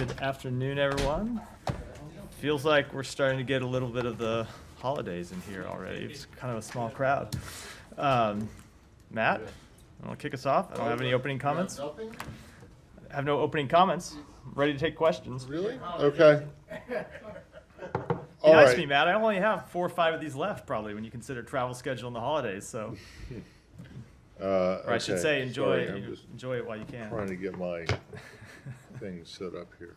Good afternoon, everyone. Feels like we're starting to get a little bit of the holidays in here already. It's kind of a small crowd. Matt, want to kick us off? I don't have any opening comments. I have no opening comments. I'm ready to take questions. Really? Okay. Be All nice right. to me, Matt. I only have 4 or 5 of these left, probably, when you consider travel schedule and the holidays. So, or I should Okay. say, enjoy Sorry, I'm just enjoy it while you can. trying to get my things set up here.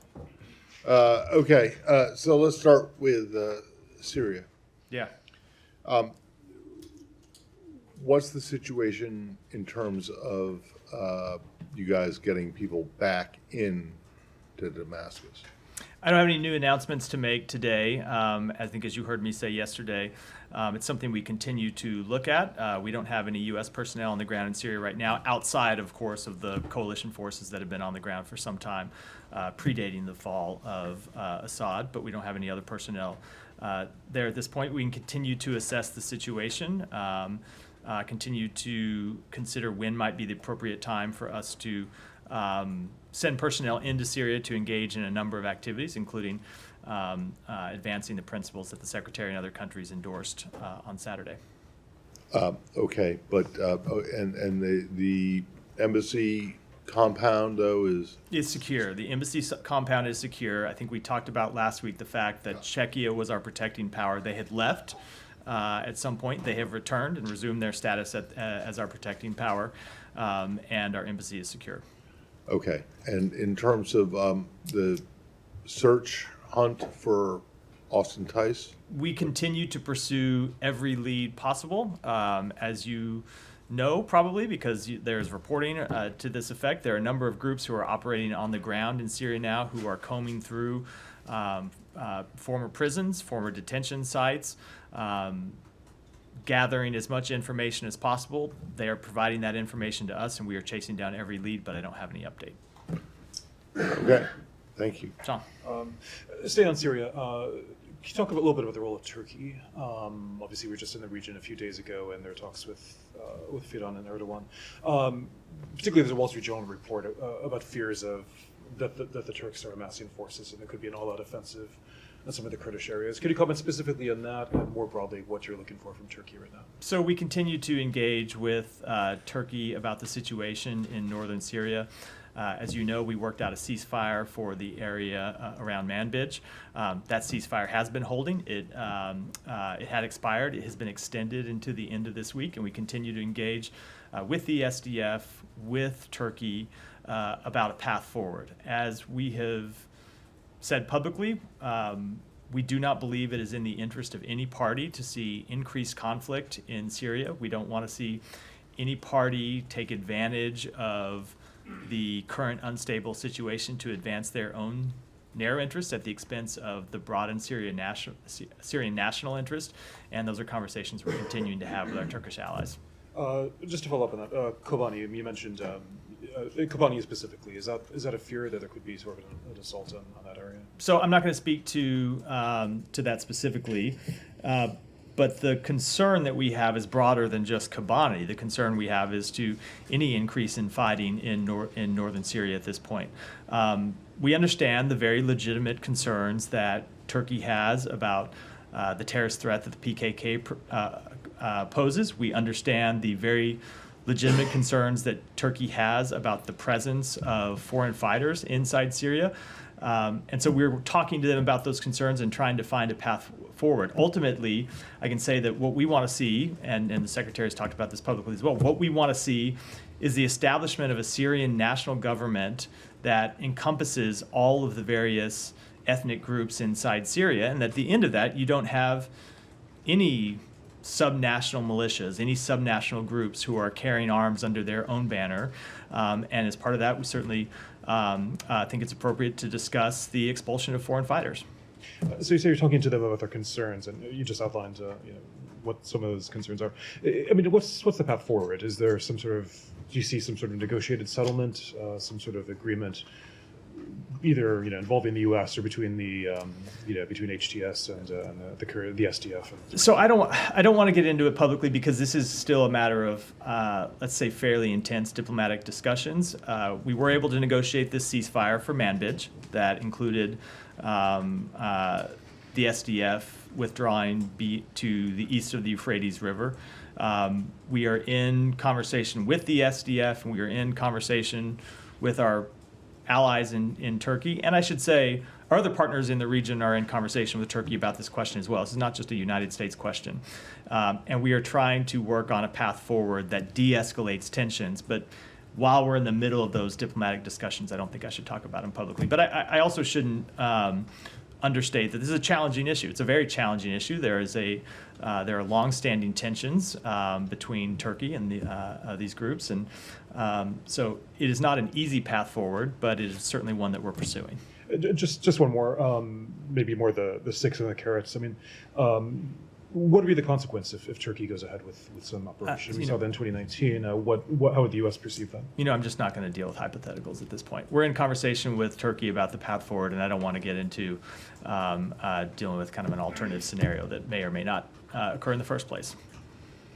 Okay, so let's start with Syria. Yeah. What's the situation in terms of you guys getting people back in to Damascus? I don't have any new announcements to make today. I think, as you heard me say yesterday, it's something we continue to look at. We don't have any U.S. personnel on the ground in Syria right now, outside, of course, of the coalition forces that have been on the ground for some time, predating the fall of Assad, but we don't have any other personnel there at this point. We can continue to assess the situation, continue to consider when might be the appropriate time for us to send personnel into Syria to engage in a number of activities, including advancing the principles that the Secretary and other countries endorsed on Saturday. Okay, but and the embassy compound though is Secure. The embassy compound is secure. I think we talked about last week the fact that Czechia was our protecting power. They had left at some point. They have returned and resumed their status as our protecting power, and our embassy is secure. okay. And in terms of the search hunt for Austin Tice, We continue to pursue every lead possible. As you know, probably because there's reporting to this effect, there are a number of groups who are operating on the ground in Syria now who are combing through former prisons, former detention sites, gathering as much information as possible. They are providing that information to us, and we are chasing down every lead, but I don't have any update. okay. Thank you. Sean. Stay on Syria. Can you talk a little bit about the role of Turkey? Obviously, we were just in the region a few days ago, and there are talks with Fidan and Erdogan. Particularly, there's a Wall Street Journal report about fears of that the Turks are amassing forces, and there could be an all-out offensive in some of the Kurdish areas. Could you comment specifically on that, and more broadly, what you're looking for from Turkey right now? So we continue to engage with Turkey about the situation in northern Syria. As you know, we worked out a ceasefire for the area around Manbij. That ceasefire has been holding. It had expired. It has been extended into the end of this week, and we continue to engage with the SDF, with Turkey, about a path forward. As we have said publicly, we do not believe it is in the interest of any party to see increased conflict in Syria. We don't want to see any party take advantage of the current unstable situation to advance their own narrow interests at the expense of the broadened Syrian national interest, and those are conversations we're continuing to have with our Turkish allies. Just to follow up on that, Kobani, you mentioned Kobani specifically. Is that a fear that there could be sort of an assault on that area? So I'm not going to speak to that specifically, but the concern that we have is broader than just Kobani. The concern we have is to any increase in fighting in northern Syria at this point. We understand the very legitimate concerns that Turkey has about the terrorist threat that the PKK poses. We understand the very legitimate concerns that Turkey has about the presence of foreign fighters inside Syria. And so we're talking to them about those concerns and trying to find a path forward. Ultimately, I can say that what we want to see, and the Secretary has talked about this publicly as well, what we want to see is the establishment of a Syrian national government that encompasses all of the various ethnic groups inside Syria, and at the end of that, you don't have any subnational militias, any subnational groups who are carrying arms under their own banner. And as part of that, we certainly think it's appropriate to discuss the expulsion of foreign fighters. So you say you're talking to them about their concerns, and you just outlined what some of those concerns are. I mean, what's the path forward? Is there do you see some sort of negotiated settlement, some sort of agreement either involving the U.S. or between the between HTS and the SDF. So I don't want to get into it publicly because this is still a matter of let's say fairly intense diplomatic discussions. We were able to negotiate this ceasefire for Manbij that included the SDF withdrawing to the east of the Euphrates River. We are in conversation with the SDF, and we are in conversation with our allies in Turkey. And I should say, our other partners in the region are in conversation with Turkey about this question as well. This is not just a United States question. And we are trying to work on a path forward that de-escalates tensions. But while we're in the middle of those diplomatic discussions, I don't think I should talk about them publicly. But I also shouldn't understate that this is a challenging issue. It's a very challenging issue. There are long-standing tensions between Turkey and these groups, and so it is not an easy path forward, but it is certainly one that we're pursuing. Just one more, maybe more the sticks and the carrots. I mean, what would be the consequence if Turkey goes ahead with some operation? We saw that in 2019. How would the U.S. perceive that? I'm just not going to deal with hypotheticals at this point. We're in conversation with Turkey about the path forward, and I don't want to get into dealing with kind of an alternative scenario that may or may not occur in the first place.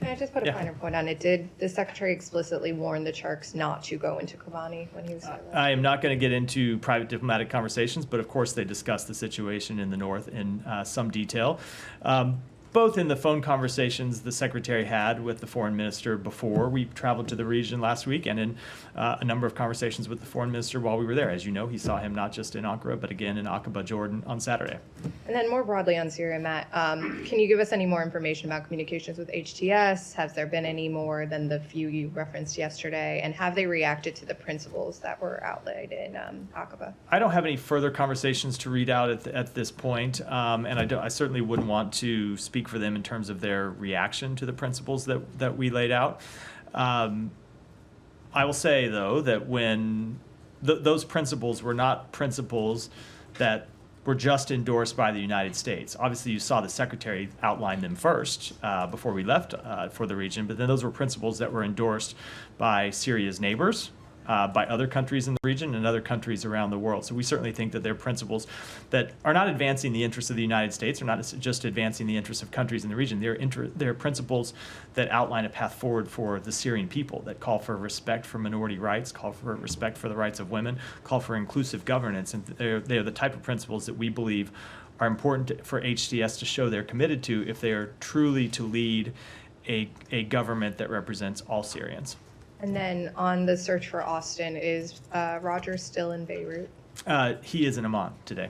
Can I just put a finer point on it? Did the Secretary explicitly warn the Turks not to go into Kobani when he was there? I am not going to get into private diplomatic conversations, but of course they discussed the situation in the north in some detail. Both in the phone conversations the Secretary had with the Foreign Minister before we traveled to the region last week, and in a number of conversations with the Foreign Minister while we were there. As you know, he saw him not just in Ankara, but again in Aqaba, Jordan on Saturday. And then more broadly on Syria, Matt, can you give us any more information about communications with HTS? Has there been any more than the few you referenced yesterday? And have they reacted to the principles that were outlaid in Aqaba? I don't have any further conversations to read out at this point, and I certainly wouldn't want to speak for them in terms of their reaction to the principles that we laid out. I will say, though, that when those principles were not principles that were just endorsed by the United States. Obviously, you saw the Secretary outline them first before we left for the region, but then those were principles that were endorsed by Syria's neighbors, by other countries in the region and other countries around the world. So we certainly think that they're principles that are not advancing the interests of the United States, or not just advancing the interests of countries in the region. They're principles that outline a path forward for the Syrian people, that call for respect for minority rights, call for respect for the rights of women, call for inclusive governance. And they're the type of principles that we believe are important for HTS to show they're committed to if they are truly to lead a government that represents all Syrians. And then on the search for Austin, is Roger still in Beirut? He is in Amman today.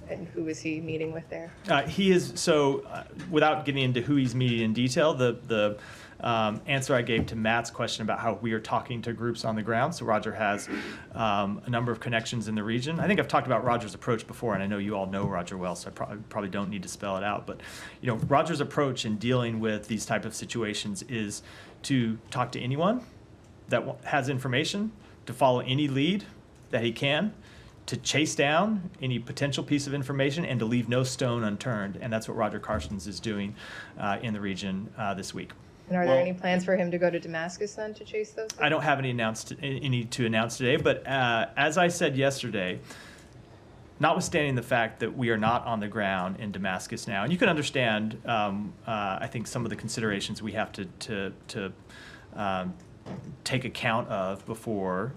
And who is he meeting with there? He is, so without getting into who he's meeting in detail, the answer I gave to Matt's question about how we are talking to groups on the ground. So Roger has a number of connections in the region. I think I've talked about Roger's approach before, and I know you all know Roger well, so I probably don't need to spell it out. But Roger's approach in dealing with these type of situations is to talk to anyone that has information, to follow any lead that he can, to chase down any potential piece of information, and to leave no stone unturned. And that's what Roger Carstens is doing in the region this week. And are there any plans for him to go to Damascus then to chase those? I don't have any to announce today, but as I said yesterday, notwithstanding the fact that we are not on the ground in Damascus now, and you can understand, I think, some of the considerations we have to take account of before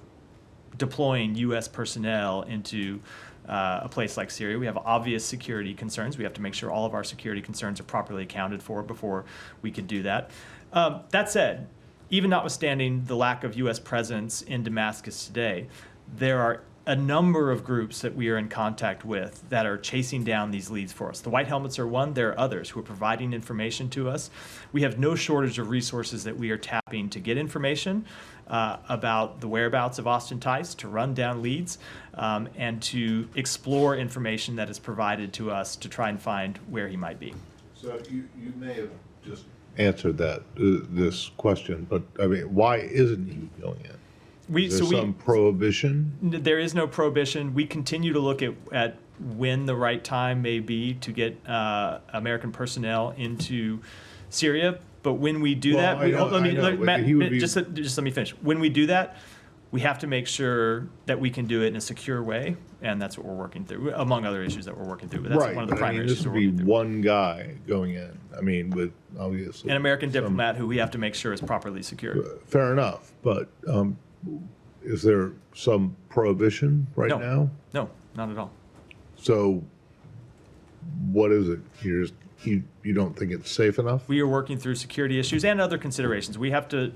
deploying U.S. personnel into a place like Syria. We have obvious security concerns. We have to make sure all of our security concerns are properly accounted for before we could do that. That said, even notwithstanding the lack of U.S. presence in Damascus today, there are a number of groups that we are in contact with that are chasing down these leads for us. The White Helmets are one. There are others who are providing information to us. We have no shortage of resources that we are tapping to get information about the whereabouts of Austin Tice, to run down leads, and to explore information that is provided to us to try and find where he might be. So you may have just answered that this question, but I mean, why isn't he going in? Is there some prohibition? There is no prohibition. We continue to look at when the right time may be to get American personnel into Syria. But when we do that, just let me finish. When we do that, we have to make sure that we can do it in a secure way, and that's what we're working through, among other issues that we're working through. But that's Right, one of the but I primary mean, issues this we're would be working through. one guy going in, I mean, with obviously. An American some- diplomat who we have to make sure is properly secured. Fair enough, but is there some prohibition right No. now? No, not at all. So what is it? You don't think it's safe enough? We are working through security issues and other considerations. We have to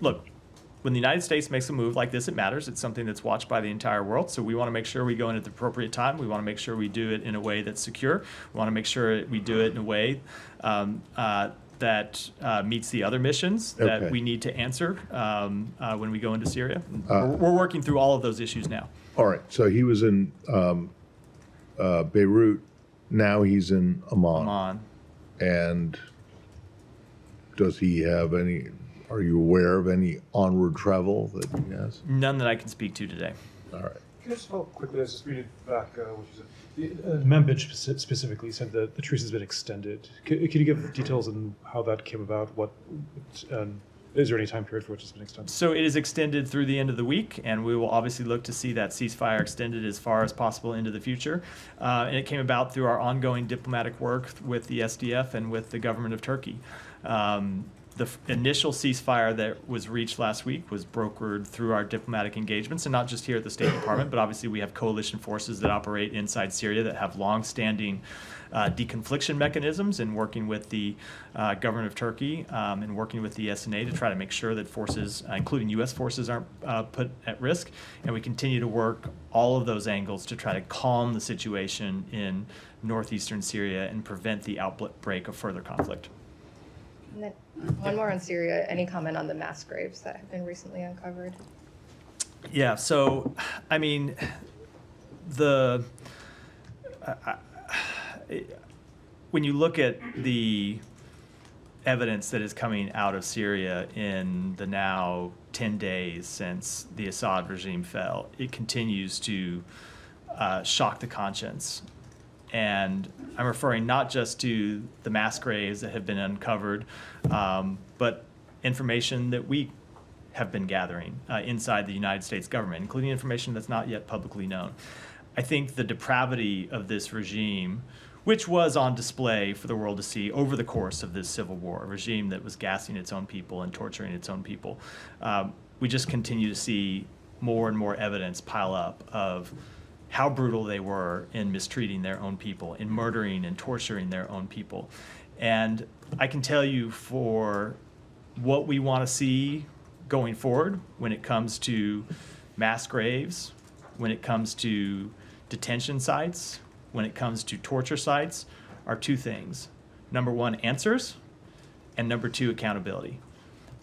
look, when the United States makes a move like this, it matters. It's something that's watched by the entire world. So we want to make sure we go in at the appropriate time. We want to make sure we do it in a way that's secure. We want to make sure we do it in a way that meets the other missions that Okay. we need to answer when we go into Syria. We're working through all of those issues now. All right, so he was in Beirut, now he's in Amman. Oman. And does he have any, are you aware of any onward travel that he has? None that I can speak to today. All right. Can I just follow up quickly? I was just reading back what you said. Membridge specifically said that the truce has been extended. Can you give details on how that came about? Is there any time period for which it's been extended? So it is extended through the end of the week, and we will obviously look to see that ceasefire extended as far as possible into the future. And it came about through our ongoing diplomatic work with the SDF and with the government of Turkey. The initial ceasefire that was reached last week was brokered through our diplomatic engagements, and not just here at the State Department, but obviously we have coalition forces that operate inside Syria that have long-standing deconfliction mechanisms, and working with the government of Turkey and working with the SNA to try to make sure that forces, including U.S. forces, aren't put at risk. And we continue to work all of those angles to try to calm the situation in northeastern Syria and prevent the outbreak of further conflict. And then one more on Syria. Any comment on the mass graves that have been recently uncovered? Yeah, so, I mean, when you look at the evidence that is coming out of Syria in the now 10 days since the Assad regime fell, it continues to shock the conscience. And I'm referring not just to the mass graves that have been uncovered, but information that we have been gathering inside the United States government, including information that's not yet publicly known. I think the depravity of this regime, which was on display for the world to see over the course of this civil war, a regime that was gassing its own people and torturing its own people, we just continue to see more and more evidence pile up of how brutal they were in mistreating their own people, in murdering and torturing their own people. And I can tell you, for what we want to see going forward when it comes to mass graves, when it comes to detention sites, when it comes to torture sites, are two things. Number one, answers, and number two, accountability.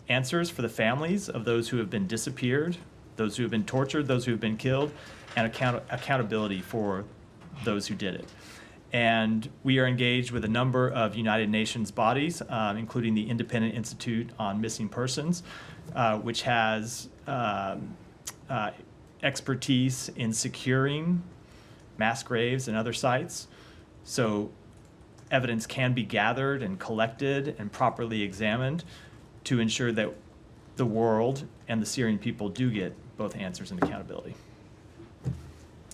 Answers for the families of those who have been disappeared, those who have been tortured, those who have been killed, and accountability for those who did it. And we are engaged with a number of United Nations bodies, including the Independent Institute on Missing Persons, which has expertise in securing mass graves and other sites. So evidence can be gathered and collected and properly examined to ensure that the world and the Syrian people do get both answers and accountability.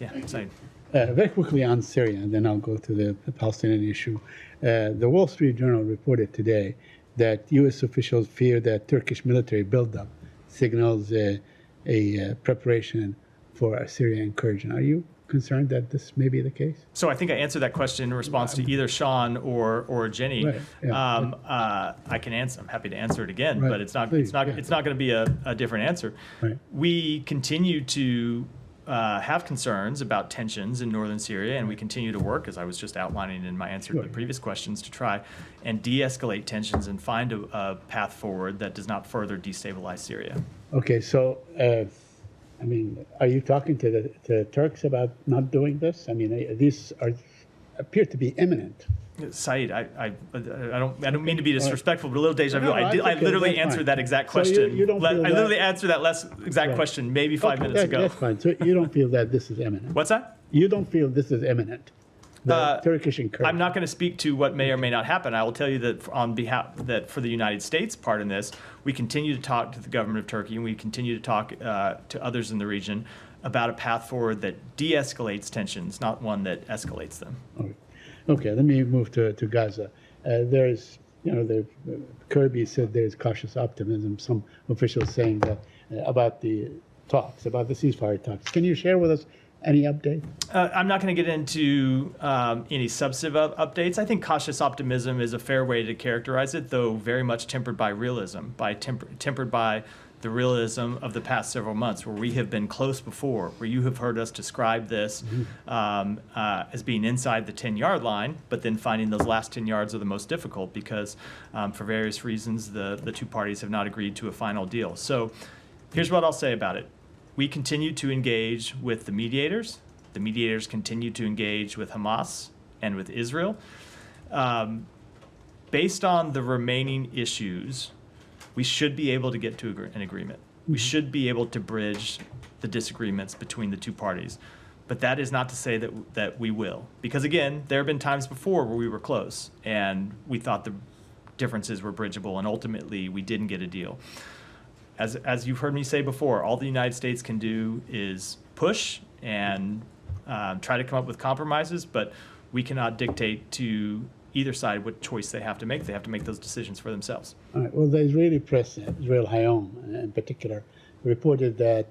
Yeah, exciting. Very quickly on Syria, and then I'll go to the Palestinian issue. The Wall Street Journal reported today that U.S. officials fear that Turkish military buildup signals a preparation for a Syrian incursion. Are you concerned that this may be the case? So I think I answered that question in response to either Sean or Jenny. Right, yeah. I can answer. I'm happy to answer it again, Right, but it's not please, yeah. it's not going to be a different answer. Right. We continue to have concerns about tensions in northern Syria, and we continue to work, as I was just outlining in my answer to the Sure. previous questions, to try and de-escalate tensions and find a path forward that does not further destabilize Syria. Okay, so, I mean, are you talking to the Turks about not doing this? I mean, these appear to be imminent. Saeed, I don't mean to be disrespectful, but a little deja vu. No, I that's okay, literally that's answered fine. that exact So you question. don't feel I that- literally answered that exact Right. question maybe 5 Okay, minutes ago. That's fine. So you don't feel that this is imminent? What's that? You don't feel this is imminent? The Turkish and Kurds. I'm not going to speak to what may or may not happen. I will tell you that on behalf that for the United States part in this, we continue to talk to the government of Turkey, and we continue to talk to others in the region about a path forward that de-escalates tensions, not one that escalates them. Okay, let me move to Gaza. There's, Kirby said there's cautious optimism. Some officials saying that about the talks, about the ceasefire talks. Can you share with us any update? I'm not going to get into any substantive updates. I think cautious optimism is a fair way to characterize it, though very much tempered by realism, tempered by the realism of the past several months, where we have been close before, where you have heard us describe this as being inside the 10-yard line, but then finding those last 10 yards are the most difficult because for various reasons, the two parties have not agreed to a final deal. So here's what I'll say about it. We continue to engage with the mediators. The mediators continue to engage with Hamas and with Israel. Based on the remaining issues, we should be able to get to an agreement. We should be able to bridge the disagreements between the two parties. But that is not to say that we will. Because again, there have been times before where we were close and we thought the differences were bridgeable, and ultimately we didn't get a deal. As you've heard me say before, all the United States can do is push and try to come up with compromises, but we cannot dictate to either side what choice they have to make. They have to make those decisions for themselves. All right. Well, the Israeli press, Israel Hayom in particular, reported that,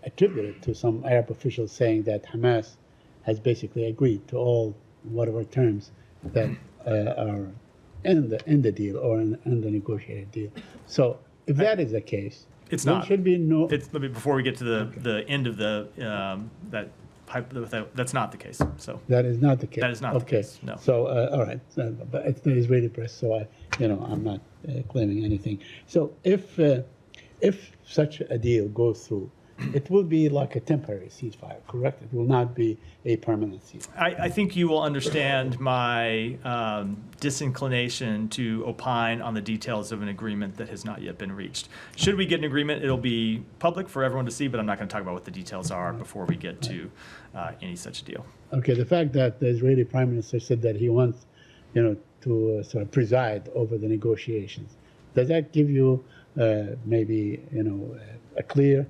attributed to some Arab officials saying that Hamas has basically agreed to all whatever terms that are in the deal or in the negotiated deal. So if that is the case, It's there not. should be no. Let me, before we get to the end of that's not the case. So That is not the case. That is not the case, no. So, all right, but it's the Israeli press, so I'm not claiming anything. So if such a deal goes through, it will be like a temporary ceasefire, correct? It will not be a permanent ceasefire. I think you will understand my disinclination to opine on the details of an agreement that has not yet been reached. Should we get an agreement, it'll be public for everyone to see, but I'm not going to talk about what the details are before we get to any such deal. Okay, the fact that the Israeli prime minister said that he wants, to sort of preside over the negotiations, does that give you maybe, a clear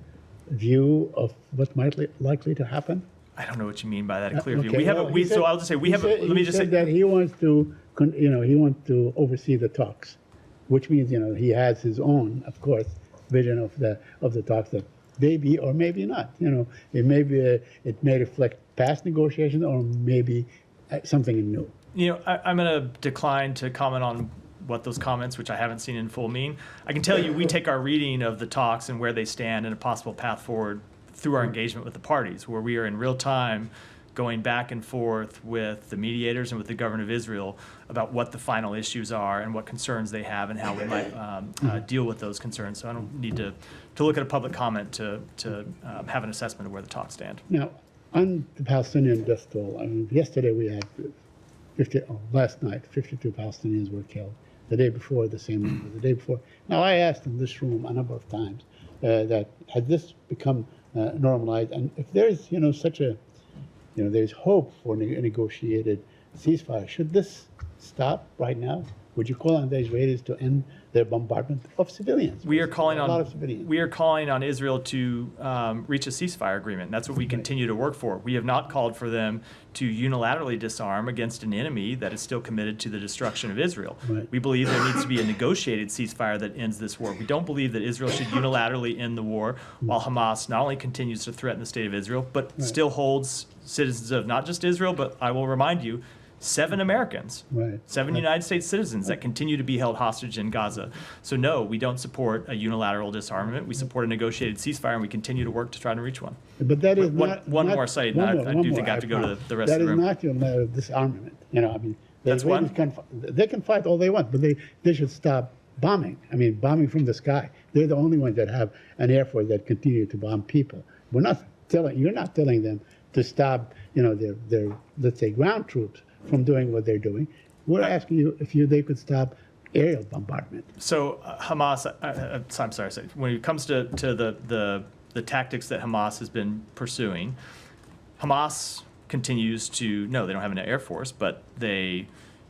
view of what might likely to happen? I don't know what you mean by that, a clear view. Okay, We have well, a, we, he said- so I'll just say, we he have, said- let me he just said say, that he wants to, he wants to oversee the talks, which means, he has his own, of course, vision of the talks that maybe or maybe not. It may be, it may reflect past negotiations or maybe something new. I'm going to decline to comment on what those comments, which I haven't seen in full, mean. I can tell you we take our reading of the talks and where they stand and a possible path forward through our engagement with the parties, where we are in real time going back and forth with the mediators and with the government of Israel about what the final issues are and what concerns they have and how we might deal with those concerns. So I don't need to look at a public comment to have an assessment of where the talks stand. Now, on the Palestinian death toll, yesterday we had last night, 52 Palestinians were killed. The day before, the same number. The day before. Now, I asked in this room a number of times that had this become normalized, and if there is, such a, there's hope for a negotiated ceasefire, should this stop right now? Would you call on the Israelis to end their bombardment of civilians? We are calling a lot of civilians. we are calling on Israel to reach a ceasefire agreement. That's what we continue to work for. We have not called for them to unilaterally disarm against an enemy that is still committed to the destruction of Israel. Right. We believe there needs to be a negotiated ceasefire that ends this war. We don't believe that Israel should unilaterally end the war while Hamas not only continues to threaten the state of Israel, but still holds citizens of not just Israel, but I will remind you, 7 Americans, Right. 7 United States citizens that continue to be held hostage in Gaza. So no, we don't support a unilateral disarmament. We support a negotiated ceasefire, and we continue to work to try to reach one. But that is One- not one not- more side, one I- more, I one do more, think I have to go to the rest that of the room. That is not unilateral disarmament. The That's Israelis one? they can fight all they want, but they should stop bombing. Bombing from the sky. They're the only ones that have an air force that continue to bomb people. You're not telling them to stop, their let's say ground troops from doing what they're doing. We're asking you if they could stop aerial bombardment. So Hamas, I'm sorry, when it comes to the tactics that Hamas has been pursuing, Hamas continues to, no, they don't have an air force, but they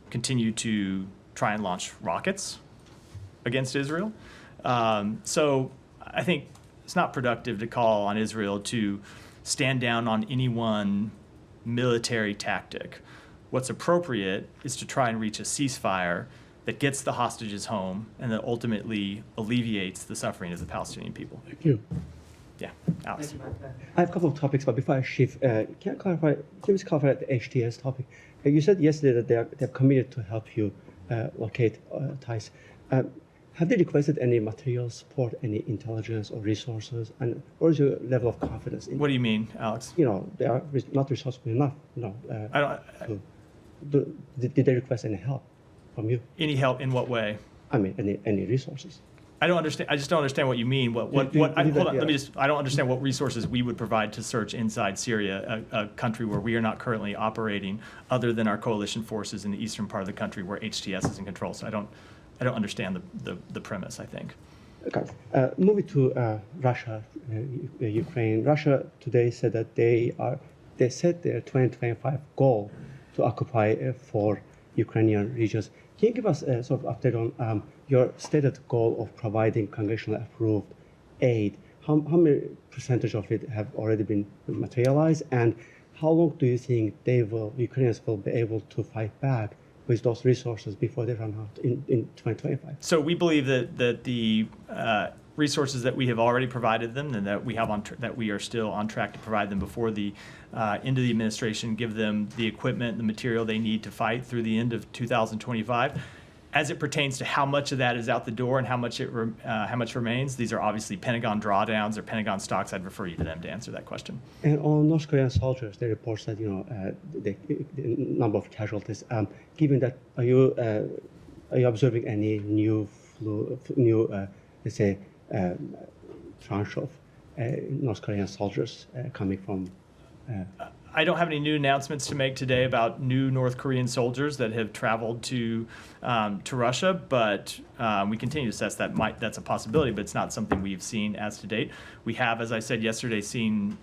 continue to try and launch rockets against Israel. So I think it's not productive to call on Israel to stand down on any one military tactic. What's appropriate is to try and reach a ceasefire that gets the hostages home and that ultimately alleviates the suffering of the Palestinian people. Thank you. Yeah, Alex. I have a couple of topics, but before I shift, can you clarify the HTS topic? You said yesterday that they're committed to help you locate ties. Have they requested any material support, any intelligence or resources, and what is your level of confidence in? What do you mean, Alex? You know, they are not resourceful enough. I don't. Did they request any help from you? Any help in what way? I mean, any resources? I don't understand. I just don't understand what you mean. Hold on. Let me just. I don't understand what resources we would provide to search inside Syria, a country where we are not currently operating, other than our coalition forces in the eastern part of the country where HTS is in control. So I don't understand the premise, I think. Okay. Moving to Russia, Ukraine. Russia today said that they set their 2025 goal to occupy 4 Ukrainian regions. Can you give us a sort of update on your stated goal of providing congressionally approved aid? How many percentage of it have already been materialized, and how long do you think Ukrainians will be able to fight back with those resources before they run out in 2025? So we believe that the resources that we have already provided them and that we have that we are still on track to provide them before the end of the administration, give them the equipment, the material they need to fight through the end of 2025. As it pertains to how much of that is out the door and how much remains, these are obviously Pentagon drawdowns or Pentagon stocks. I'd refer you to them to answer that question. And on North Korean soldiers, the reports that the number of casualties. Given that, are you observing any new let's say, tranche of North Korean soldiers coming from? I don't have any new announcements to make today about new North Korean soldiers that have traveled to Russia, but we continue to assess that's a possibility, but it's not something we've seen as to date. We have, as I said yesterday, seen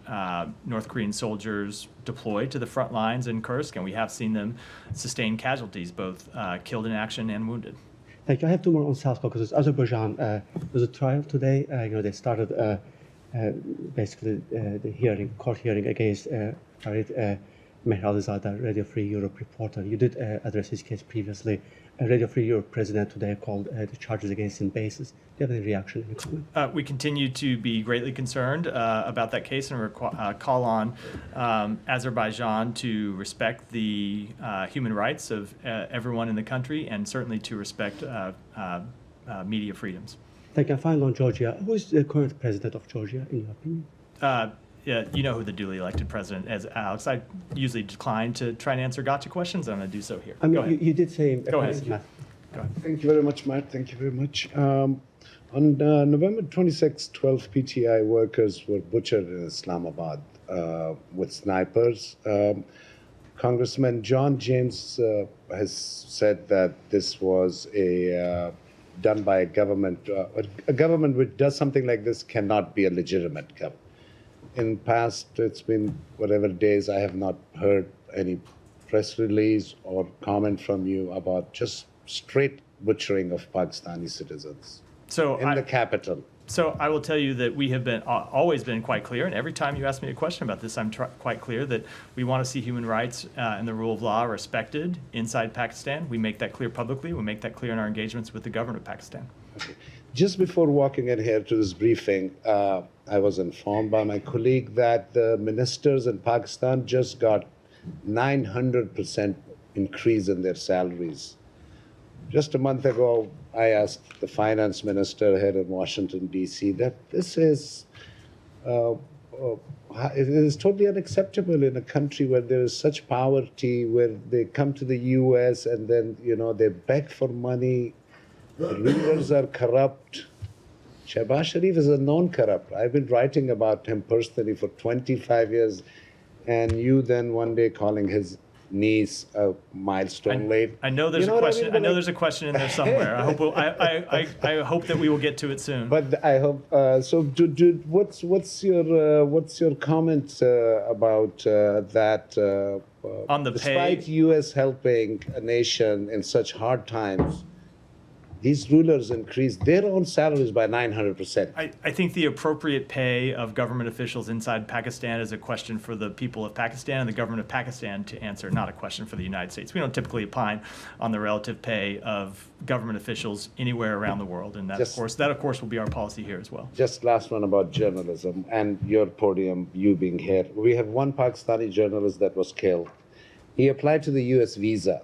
North Korean soldiers deployed to the front lines in Kursk, and we have seen them sustain casualties, both killed in action and wounded. Thank you. I have 2 more on South Caucasus. Azerbaijan, there's a trial today. They started basically the court hearing against Farid Mehralizadeh, Radio Free Europe reporter. You did address his case previously. Radio Free Europe president today called the charges against him baseless. Do you have any reaction, any comment? We continue to be greatly concerned about that case and call on Azerbaijan to respect the human rights of everyone in the country and certainly to respect media freedoms. Thank you. Finally, on Georgia, who is the current president of Georgia, in your opinion? Yeah, you know who the duly elected president is, Alex. I usually decline to try and answer gotcha questions. I'm going to do so here. I mean, Go ahead. you did say. Go ahead. Matt. Go ahead. Thank you very much, Matt. Thank you very much. On November 26, 12 PTI workers were butchered in Islamabad with snipers. Congressman John James has said that this was done by a government. A government which does something like this cannot be a legitimate government. In past, it's been whatever days, I have not heard any press release or comment from you about just straight butchering of Pakistani citizens in the capital. So I will tell you that we have always been quite clear, and every time you ask me a question about this, I'm quite clear that we want to see human rights and the rule of law respected inside Pakistan. We make that clear publicly. We make that clear in our engagements with the government of Pakistan. Okay. Just before walking in here to this briefing, I was informed by my colleague that the ministers in Pakistan just got 900% increase in their salaries. Just a month ago, I asked the finance minister here in Washington, D.C., that this is it is totally unacceptable in a country where there is such poverty, where they come to the U.S. and then, they beg for money. The leaders are corrupt. Shehbaz Sharif is a known corrupt. I've been writing about him personally for 25 years, and you then one day calling his Nice milestone late. I know there's You a what question. mean? I But know like- there's a question in there somewhere. I hope I hope that we will get to it soon. But I hope so. What's your comment about that? On the despite pay? U.S. helping a nation in such hard times, these rulers increased their own salaries by 900%. I think the appropriate pay of government officials inside Pakistan is a question for the people of Pakistan and the government of Pakistan to answer, not a question for the United States. We don't typically opine on the relative pay of government officials anywhere around the world, and that, of course, will be our policy here as well. Just last one about journalism and your podium, you being here. We have one Pakistani journalist that was killed. He applied to the U.S. visa,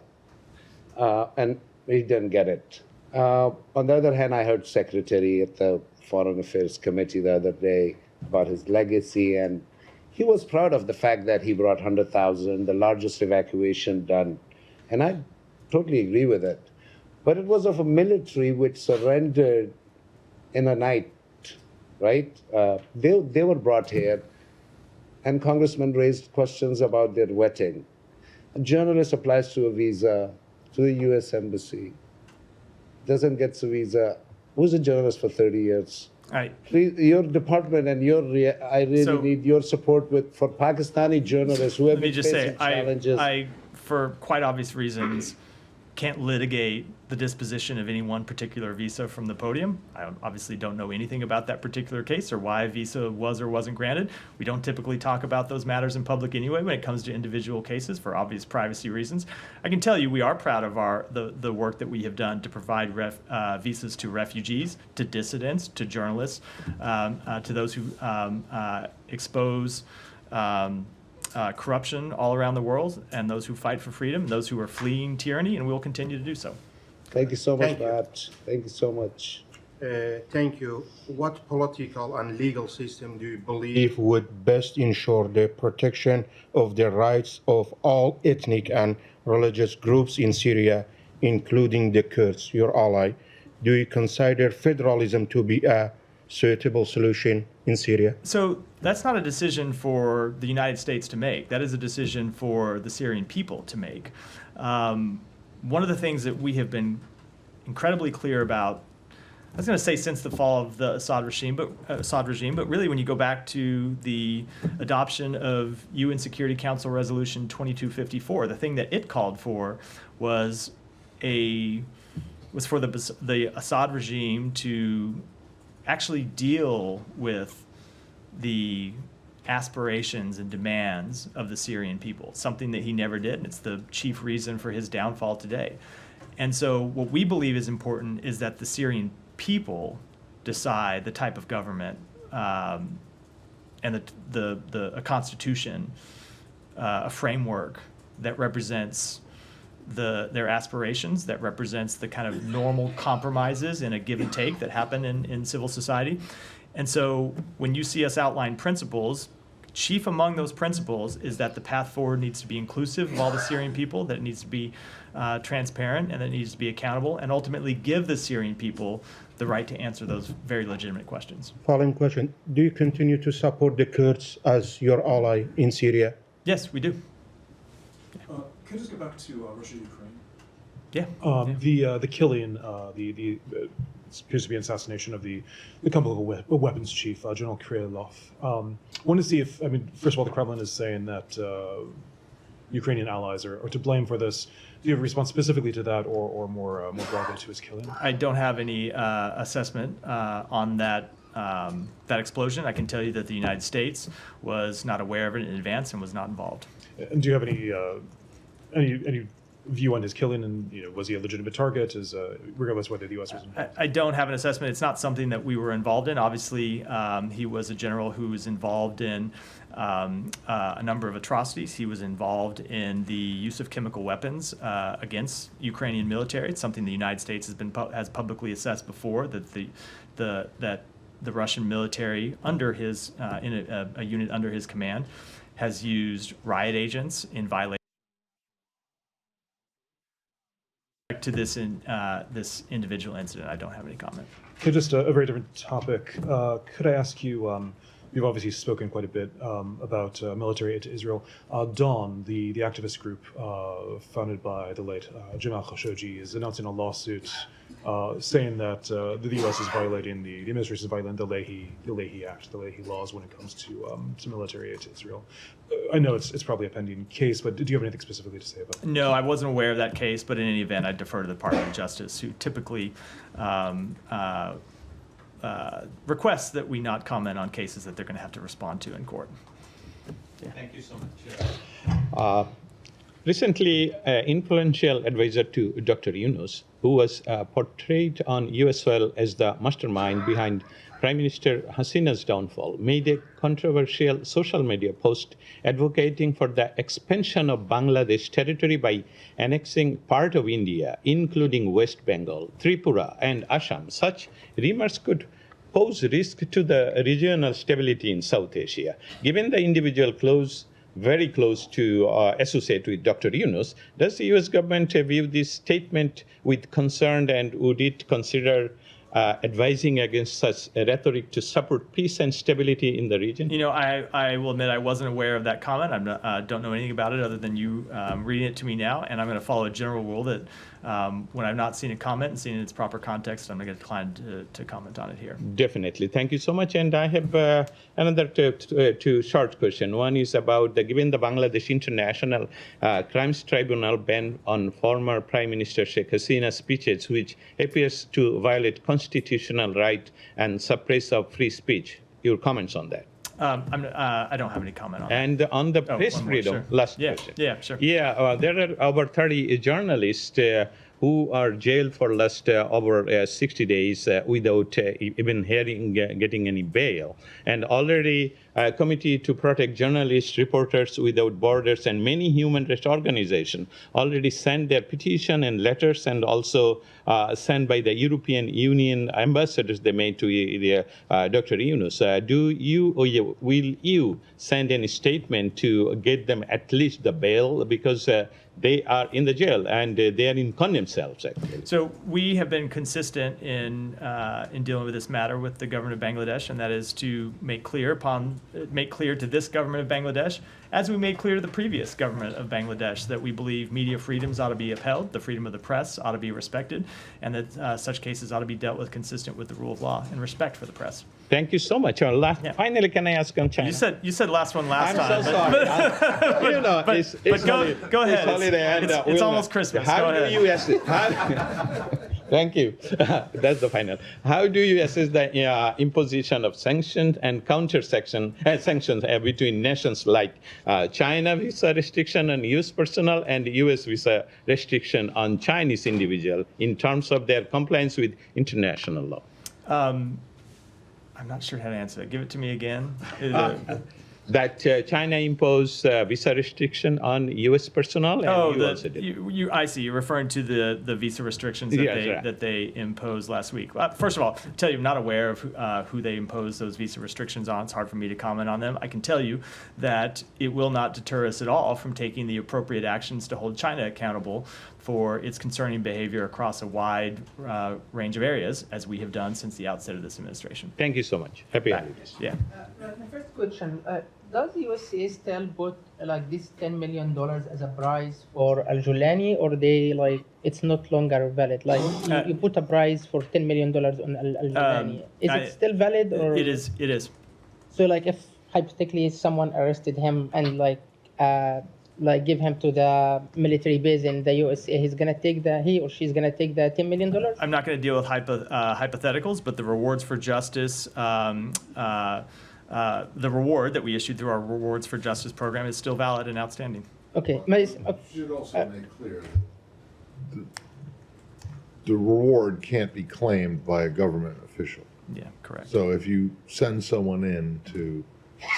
and he didn't get it. On the other hand, I heard Secretary at the Foreign Affairs Committee the other day about his legacy, and he was proud of the fact that he brought 100,000, the largest evacuation done. And I totally agree with it. But it was of a military which surrendered in a night, right? They were brought here, and congressmen raised questions about their vetting. A journalist applies to a visa to the U.S. Embassy, doesn't get a visa, who's a journalist for 30 years? Please, your department and I really need your support for Pakistani journalists who have Let me been just facing say, challenges. I, for quite obvious reasons, can't litigate the disposition of any one particular visa from the podium. I obviously don't know anything about that particular case or why a visa was or wasn't granted. We don't typically talk about those matters in public anyway when it comes to individual cases for obvious privacy reasons. I can tell you we are proud of the work that we have done to provide visas to refugees, to dissidents, to journalists, to those who expose corruption all around the world, and those who fight for freedom, those who are fleeing tyranny, and we will continue to do so. Thank you so much, Thank you. Matt. Thank you so much. Thank you. What political and legal system do you believe would best ensure the protection of the rights of all ethnic and religious groups in Syria, including the Kurds, your ally? Do you consider federalism to be a suitable solution in Syria? So that's not a decision for the United States to make. That is a decision for the Syrian people to make. One of the things that we have been incredibly clear about, I was going to say since the fall of the Assad regime, but really when you go back to the adoption of UN Security Council Resolution 2254, the thing that it called for was for the Assad regime to actually deal with the aspirations and demands of the Syrian people, something that he never did, and it's the chief reason for his downfall today. And so what we believe is important is that the Syrian people decide the type of government and a constitution, a framework that represents their aspirations, that represents the kind of normal compromises and a give and take that happen in civil society. And so when you see us outline principles, chief among those principles is that the path forward needs to be inclusive of all the Syrian people, that it needs to be transparent, and that it needs to be accountable, and ultimately give the Syrian people the right to answer those very legitimate questions. Following question. Do you continue to support the Kurds as your ally in Syria? Yes, we do. Can I just go back to Russia-Ukraine? Yeah. The killing, the appears to be an assassination of the chemical weapons chief, General Krylov. Want to see if, first of all, the Kremlin is saying that Ukrainian allies are to blame for this. Do you have a response specifically to that, or more broadly to his killing? I don't have any assessment on that explosion. I can tell you that the United States was not aware of it in advance and was not involved. And do you have any view on his killing, and was he a legitimate target, regardless whether the U.S. was involved? I don't have an assessment. It's not something that we were involved in. Obviously, he was a general who was involved in a number of atrocities. He was involved in the use of chemical weapons against Ukrainian military. It's something the United States has publicly assessed before, that the Russian military under his in a unit under his command has used riot agents in violation to this individual incident. I don't have any comment. Okay, just a very different topic. Could I ask you, you've obviously spoken quite a bit about military aid to Israel. Dawn, the activist group founded by the late Jamal Khashoggi, is announcing a lawsuit saying that the U.S. is violating the administration is violating the Leahy Act, the Leahy laws when it comes to military aid to Israel. I know it's probably a pending case, but do you have anything specifically to say about it? No, I wasn't aware of that case, but in any event, I defer to the Department of Justice, who typically requests that we not comment on cases that they're going to have to respond to in court. Thank you so much. Recently, influential advisor to Dr. Yunus, who was portrayed on US soil as the mastermind behind Prime Minister Hasina's downfall, made a controversial social media post advocating for the expansion of Bangladesh territory by annexing part of India, including West Bengal, Tripura, and Assam. Such remarks could pose risk to the regional stability in South Asia. Given the individual very close to associate with Dr. Yunus, does the U.S. government view this statement with concern, and would it consider advising against such rhetoric to support peace and stability in the region? You know, I will admit I wasn't aware of that comment. I don't know anything about it other than you reading it to me now, and I'm going to follow a general rule that when I've not seen a comment and seen it in its proper context, I'm going to decline to comment on it here. Definitely. Thank you so much. And I have another two short question. One is about given the Bangladesh International Crimes Tribunal ban on former Prime Minister Sheikh Hasina's speeches, which appears to violate constitutional right and suppress of free speech. Your comments on that? I don't have any comment on that. And on the press one more, freedom, sure. last Yeah, question. yeah, sure. Yeah, there are over 30 journalists who are jailed for last over 60 days without even getting any bail. And already a Committee to Protect Journalists, Reporters Without Borders, and many human rights organizations already sent their petition and letters, and also sent by the European Union ambassadors they made to Dr. Yunus. Will you send any statement to get them at least the bail, because they are in the jail and they are in condemned cells, actually? So we have been consistent in dealing with this matter with the government of Bangladesh, and that is to make clear to this government of Bangladesh, as we made clear to the previous government of Bangladesh, that we believe media freedoms ought to be upheld, the freedom of the press ought to be respected, and that such cases ought to be dealt with consistent with the rule of law and respect for the press. Thank you so much. Finally, can I ask on China? You said last one last I'm time. so sorry. You know, it's go ahead. It's holiday, and it's almost Christmas. How Go do ahead. you assess? Thank you. That's the final. How do you assess the imposition of sanctions and sanctions between nations like China visa restriction on U.S. personnel and U.S. visa restriction on Chinese individual in terms of their compliance with international law? I'm not sure how to answer that. Give it to me again. That China imposed visa restriction on U.S. personnel, and you also did. I see. You're referring to the visa restrictions that they imposed last week. First of all, I'll tell you, I'm not aware of who they imposed those visa restrictions on. It's hard for me to comment on them. I can tell you that it will not deter us at all from taking the appropriate actions to hold China accountable for its concerning behavior across a wide range of areas, as we have done since the outset of this administration. Thank you so much. Happy holidays. Yeah. My first question, does the USCA still put like this $10 million as a prize for Al-Julani, or it's not longer valid? Like you put a prize for $10 million on Al-Julani. Is it still valid? Or? It is. So if hypothetically someone arrested him and give him to the military base in the USCA, he or she's gonna take the $10 million? I'm not going to deal with hypotheticals, but the rewards for justice, the reward that we issued through our Rewards for Justice program is still valid and outstanding. Okay. You should also make clear that the reward can't be claimed by a government official. Yeah, correct. So if you send someone in to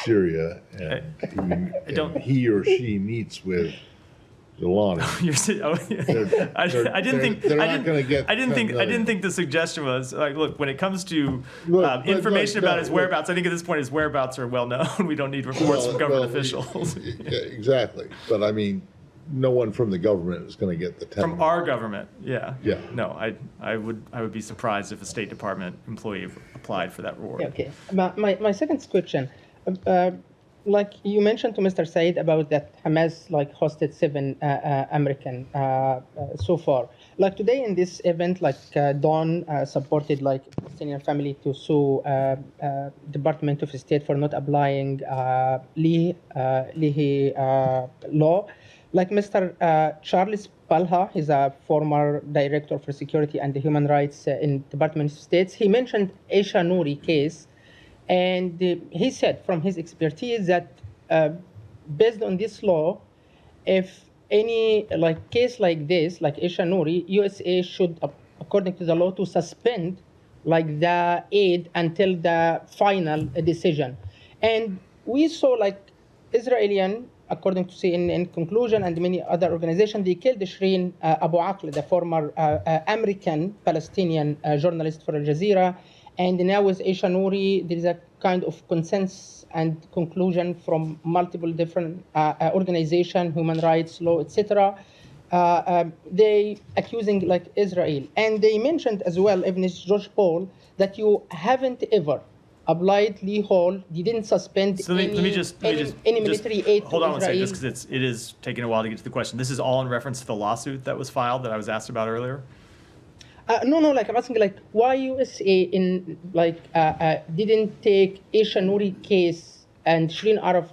Syria and he or she meets with Jelani, I didn't think they're not going to get. I didn't think the suggestion was look, when it comes to information about his whereabouts. I think at this point his whereabouts are well known. We don't need reports from government officials. Exactly, but I mean, no one from the government is going to get the 10 From our government, yeah. Yeah. No, I would be surprised if a State Department employee applied for that reward. Okay. My second question, Like you mentioned to Mr. Said about that Hamas like hosted 7 American so far. Like today in this event, like Dawn supported like Palestinian family to sue Department of State for not applying Leahy law. Like Mr. Charles Palha, he's a former director for security and human rights in Department of States. He mentioned Aisha Nouri case. And he said from his expertise that based on this law, if any like case like this, like Aisha Nouri, USA should, according to the law, to suspend like the aid until the final decision. And we saw like Israeli, according to CNN conclusion and many other organizations, they killed Shireen Abu Akleh, the former American Palestinian journalist for Al Jazeera. And now with Aisha Nouri, there is a kind of consensus and conclusion from multiple different organizations, human rights law, etc. They accusing like Israel. And they mentioned as well, even George Paul, that you haven't ever applied Lee Hall. You didn't suspend any military aid to hold on one second, Israel. just because it is taking a while to get to the question. This is all in reference to the lawsuit that was filed that I was asked about earlier? No, like I'm asking, like why USA in like didn't take Aisha Nouri case and Shireen Abu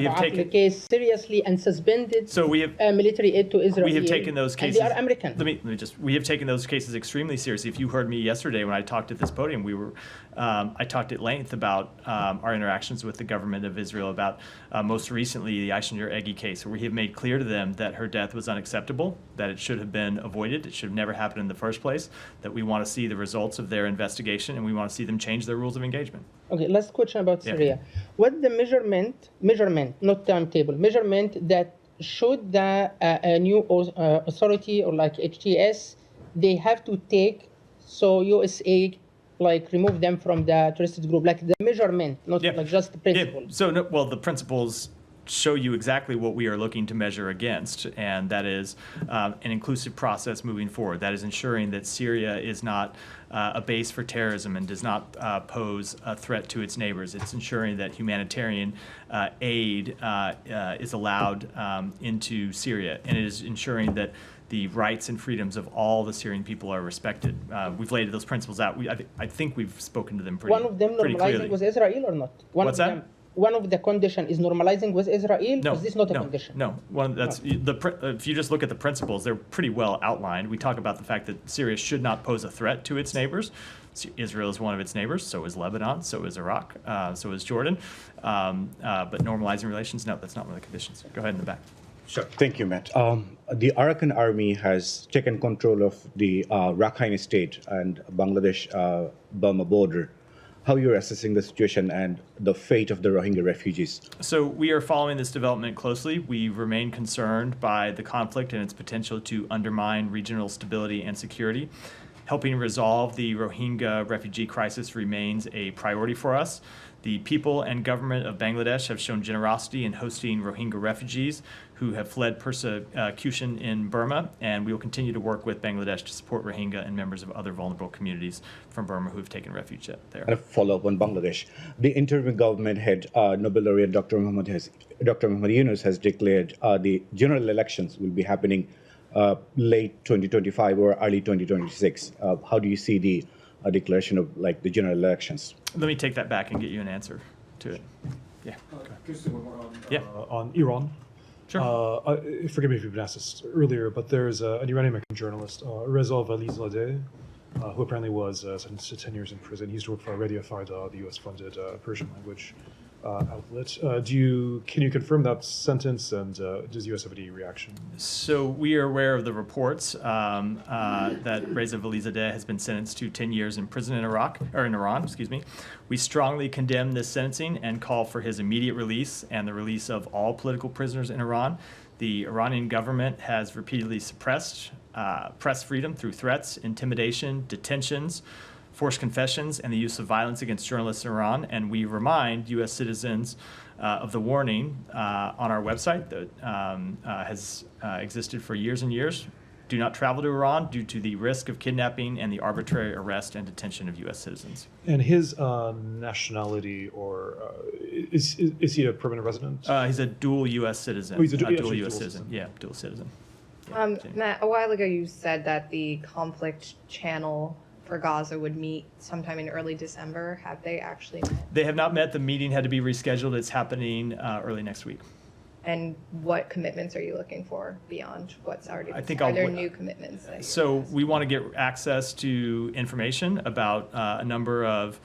Akleh case seriously and suspended So we have military aid to Israel. we have taken those cases. And they are American. Let me just. We have taken those cases extremely seriously. If you heard me yesterday when I talked at this podium, I talked at length about our interactions with the government of Israel about most recently the Aisha Eggy case, where we have made clear to them that her death was unacceptable, that it should have been avoided, it should have never happened in the first place, that we want to see the results of their investigation and we want to see them change their rules of engagement. Okay, last question about Yeah. Syria. What the measurement, not timetable, measurement that should the new authority or like HTS, they have to take so USA like remove them from the terrorist group, like the measurement, not Yeah. like just the principle. Yeah. So, no, well, the principles show you exactly what we are looking to measure against, and that is an inclusive process moving forward. That is ensuring that Syria is not a base for terrorism and does not pose a threat to its neighbors. It's ensuring that humanitarian aid is allowed into Syria, and it is ensuring that the rights and freedoms of all the Syrian people are respected. We've laid those principles out. I think we've spoken to them pretty One of them pretty normalizing clearly. with Israel or not? What's that? One of the condition is normalizing with Israel. No, Is this not a no, condition? No, if you just look at the principles, they're pretty well outlined. We talk about the fact that Syria should not pose a threat to its neighbors. Israel is one of its neighbors, so is Lebanon, so is Iraq, so is Jordan. But normalizing relations, no, that's not one of the conditions. Go ahead in the back. Sure. Thank you, Matt. The Arakan army has taken control of the Rakhine state and Bangladesh-Burma border. How you're assessing the situation and the fate of the Rohingya refugees? So we are following this development closely. We remain concerned by the conflict and its potential to undermine regional stability and security. Helping resolve the Rohingya refugee crisis remains a priority for us. The people and government of Bangladesh have shown generosity in hosting Rohingya refugees who have fled persecution in Burma, and we will continue to work with Bangladesh to support Rohingya and members of other vulnerable communities from Burma who have taken refuge there. And a follow-up on Bangladesh. The interim government head, Nobel laureate Dr. Muhammad Yunus, has declared the general elections will be happening late 2025 or early 2026. How do you see the declaration of like the general elections? Let me take that back and get you an answer to it. Yeah. Just one more on, Yeah. on Iran. Sure. Forgive me if you've been asked this earlier, but there's an Iranian-American journalist, Reza Valizadeh, who apparently was sentenced to 10 years in prison. He used to work for Radio Farda, the U.S.-funded Persian language outlet. Can you confirm that sentence, and does the U.S. have any reaction? So we are aware of the reports that Reza Valizadeh has been sentenced to 10 years in prison in Iran. We strongly condemn this sentencing and call for his immediate release and the release of all political prisoners in Iran. The Iranian government has repeatedly suppressed press freedom through threats, intimidation, detentions, forced confessions, and the use of violence against journalists in Iran. And we remind U.S. citizens of the warning on our website that has existed for years and years. do not travel to Iran due to the risk of kidnapping and the arbitrary arrest and detention of U.S. citizens. And his nationality, or is he a permanent resident? He's a dual U.S. citizen. Oh, he's a dual- yeah, dual he's a U.S. dual citizen. citizen. Yeah, dual citizen. Yeah. Matt, a while ago you said that the conflict channel for Gaza would meet sometime in early December. Have they actually met? They have not met. The meeting had to be rescheduled. It's happening early next week. And what commitments are you looking for beyond what's already? I think are I'll- there new commitments? That So we want to get access to information about a number of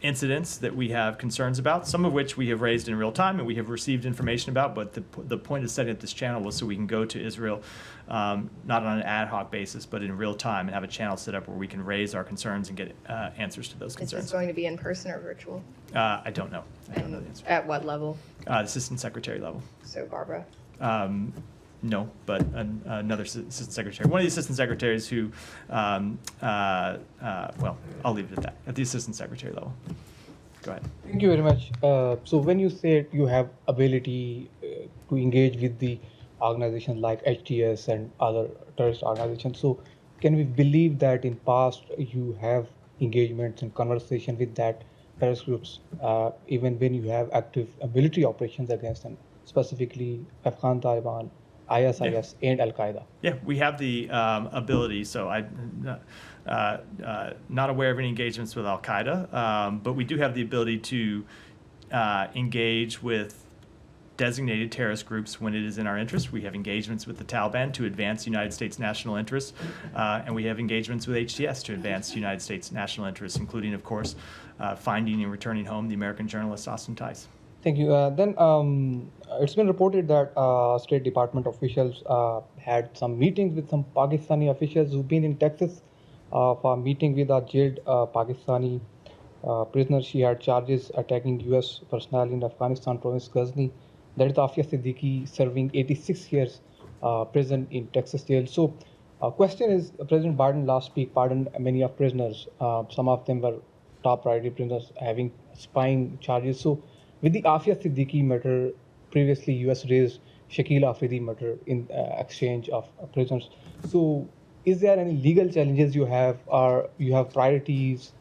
incidents that we have concerns about, some of which we have raised in real time and we have received information about, but the point of setting up this channel was so we can go to Israel, not on an ad hoc basis, but in real time, and have a channel set up where we can raise our concerns and get answers to those Is this concerns. going to be in person or virtual? I don't know. I don't know the And answer. at what level? Assistant Secretary level. So Barbara. No, but another assistant secretary. One of the assistant secretaries who, well, I'll leave it at that, at the assistant secretary level. Go ahead. Thank you very much. So when you said you have ability to engage with the organizations like HTS and other terrorist organizations, so can we believe that in past you have engagements and conversation with that terrorist groups, even when you have active military operations against them, specifically Afghan Taliban, ISIS, and Al Qaeda? Yeah, we have the ability. So I'm not aware of any engagements with Al Qaeda, but we do have the ability to engage with designated terrorist groups when it is in our interest. We have engagements with the Taliban to advance United States national interests, and we have engagements with HTS to advance United States national interests, including, of course, finding and returning home the American journalist Austin Tice. Thank you. Then it's been reported that State Department officials had some meetings with some Pakistani officials who've been in Texas for a meeting with a jailed Pakistani prisoner. She had charges attacking U.S. personnel in Afghanistan province Ghazni. That is Afia Siddiqui, serving 86 years prison in Texas jail. So, question is, President Biden last week pardoned many of prisoners. Some of them were top priority prisoners having spying charges. So, with the Afia Siddiqui matter, previously U.S. raised Shakil Afridi matter in exchange of prisoners. So, is there any legal challenges you have, or you have priorities?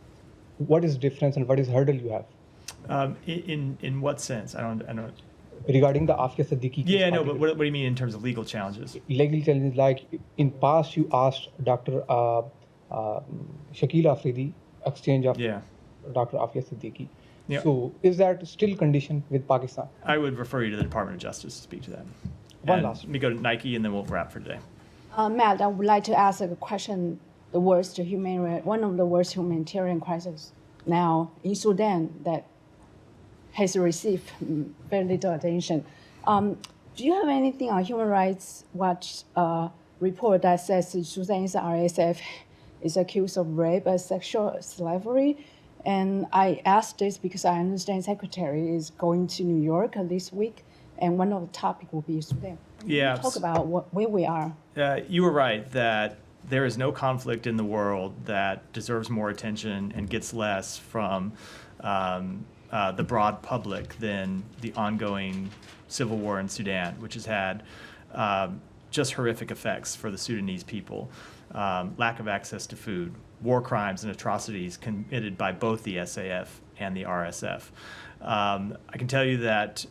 What is difference and what is hurdle you have In what sense? I don't. regarding the Afia Siddiqui case? Yeah, no, but what do you mean in terms of legal challenges? Legal challenges, like in past you asked Dr. Shakil Afridi exchange of Yeah. Dr. Afia Siddiqui. Yeah. So is that still condition with Pakistan? I would refer you to the Department of Justice to speak to that. One And last. Let me go to Nike, and then we'll wrap for today. Matt, I would like to ask a question. One of the worst humanitarian crises now in Sudan that has received very little attention. Do you have anything on Human Rights Watch report that says Sudanese RSF is accused of rape and sexual slavery? And I ask this because I understand Secretary is going to New York this week, and one of the topics will be Sudan. Yeah. Talk about where we are. You were right that there is no conflict in the world that deserves more attention and gets less from the broad public than the ongoing civil war in Sudan, which has had just horrific effects for the Sudanese people. Lack of access to food, war crimes and atrocities committed by both the SAF and the RSF. I can tell you that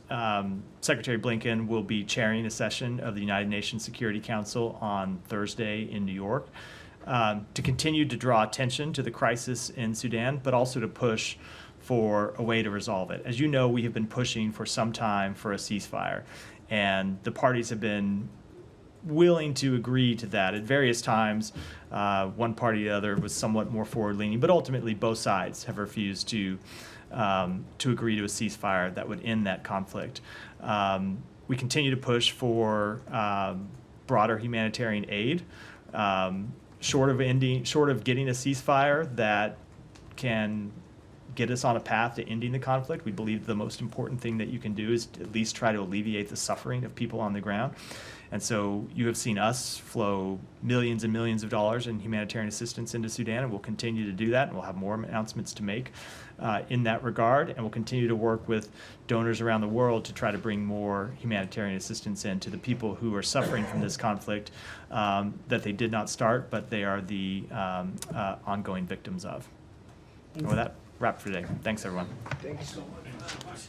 Secretary Blinken will be chairing a session of the United Nations Security Council on Thursday in New York to continue to draw attention to the crisis in Sudan, but also to push for a way to resolve it. As you know, we have been pushing for some time for a ceasefire, and the parties have been willing to agree to that at various times. One party or the other was somewhat more forward-leaning, but ultimately both sides have refused to agree to a ceasefire that would end that conflict. We continue to push for broader humanitarian aid, short of getting a ceasefire that can get us on a path to ending the conflict. We believe the most important thing that you can do is to at least try to alleviate the suffering of people on the ground. And so you have seen us flow millions and millions of dollars in humanitarian assistance into Sudan, and we'll continue to do that, and we'll have more announcements to make in that regard, and we'll continue to work with donors around the world to try to bring more humanitarian assistance in to the people who are suffering from this conflict that they did not start, but they are the ongoing victims of. And with that, wrap for today. Thanks, everyone. Thank you so much.